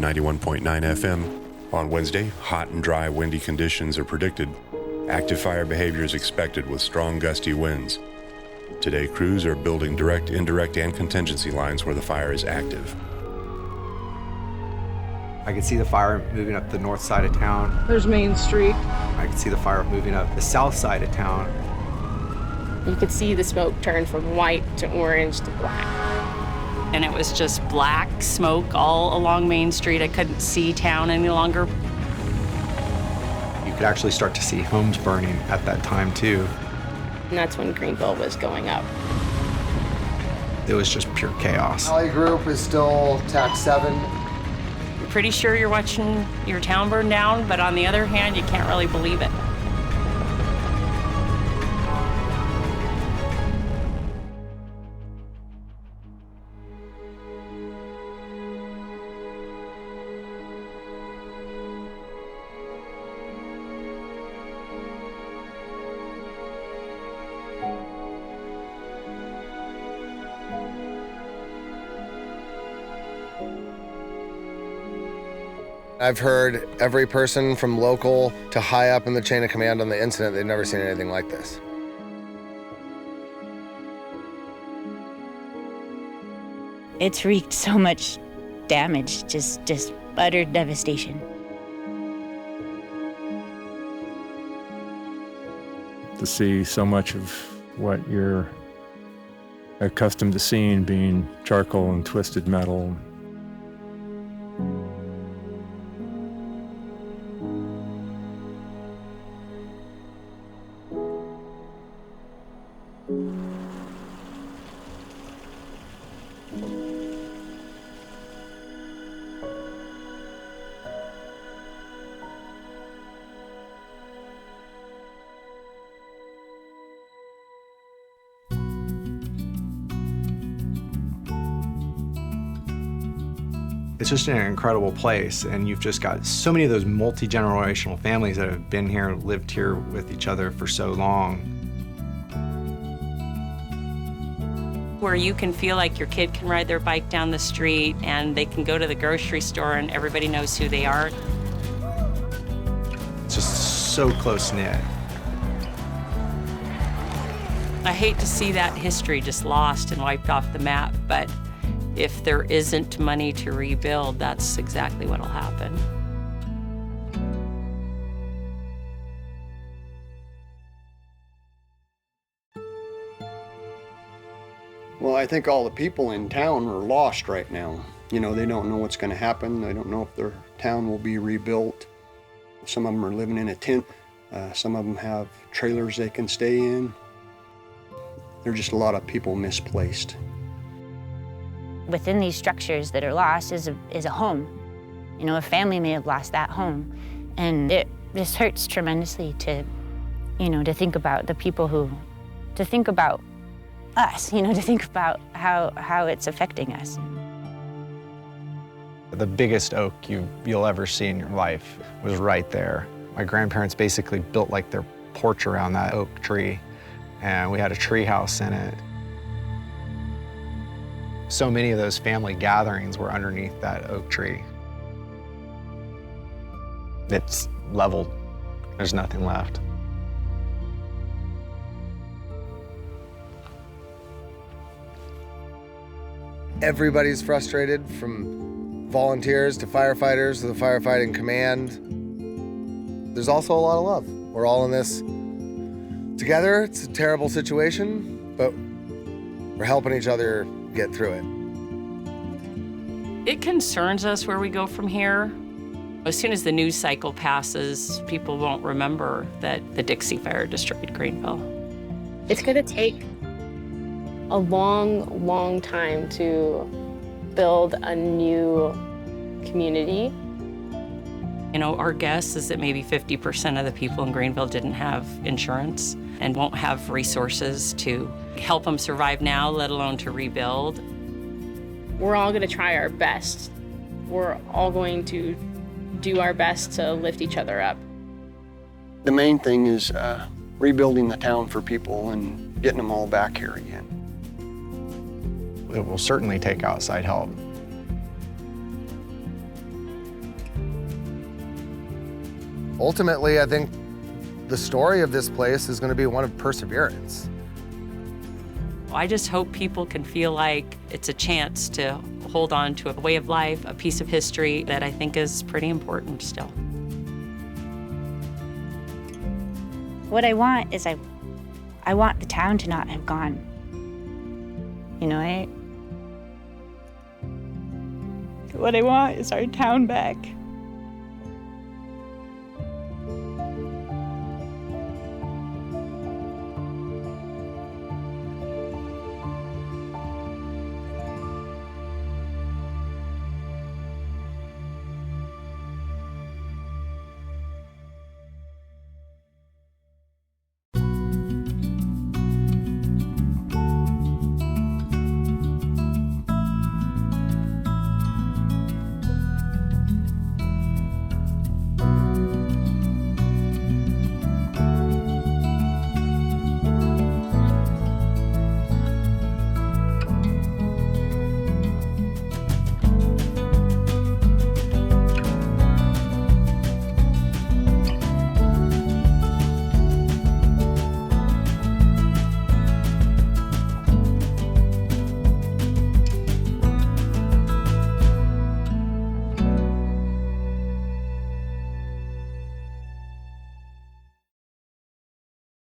91.9 FM. On Wednesday, hot and dry, windy conditions are predicted. Active fire behavior is expected with strong gusty winds. Today, crews are building direct, indirect, and contingency lines where the fire is active. I can see the fire moving up the north side of town. There's Main Street. I can see the fire moving up the south side of town. You could see the smoke turn from white to orange to black. And it was just black smoke all along Main Street. I couldn't see town any longer. You could actually start to see homes burning at that time too. And that's when Greenville was going up. It was just pure chaos. Valley Group is still TAC 7. You're pretty sure you're watching your town burn down, but on the other hand, you can't really believe it. I've heard every person from local to high up in the chain of command on the incident, they've never seen anything like this. It's wreaked so much damage, just utter devastation. To see so much of what you're accustomed to seeing being charcoal and twisted metal. It's just an incredible place, and you've just got so many of those multi-generational families that have been here, lived here with each other for so long. Where you can feel like your kid can ride their bike down the street and they can go to the grocery store and everybody knows who they are. It's just so close-knit. I hate to see that history just lost and wiped off the map, but if there isn't money to rebuild, that's exactly what'll happen. Well, I think all the people in town are lost right now. You know, they don't know what's going to happen. They don't know if their town will be rebuilt. Some of them are living in a tent. Some of them have trailers they can stay in. There are just a lot of people misplaced. Within these structures that are lost is a home. You know, a family may have lost that home. And this hurts tremendously to think about the people to think about us, to think about how it's affecting us. The biggest oak you'll ever see in your life was right there. My grandparents basically built like their porch around that oak tree, and we had a tree house in it. So many of those family gatherings were underneath that oak tree. It's leveled. There's nothing left. Everybody's frustrated, from volunteers to firefighters to the firefighting command. There's also a lot of love. We're all in this together. It's a terrible situation, but we're helping each other get through it. It concerns us where we go from here. As soon as the news cycle passes, people won't remember that the Dixie Fire destroyed Greenville. It's going to take a long, long time to build a new community. You know, our guess is that maybe 50% of the people in Greenville didn't have insurance and won't have resources to help them survive now, let alone to rebuild. We're all going to try our best. We're all going to do our best to lift each other up. The main thing is rebuilding the town for people and getting them all back here again. It will certainly take outside help. ultimately, I think the story of this place is going to be one of perseverance. I just hope people can feel like it's a chance to hold on to a way of life, a piece of history that I think is pretty important still. What I want is I want the town to not have gone. You know, what I want is our town back.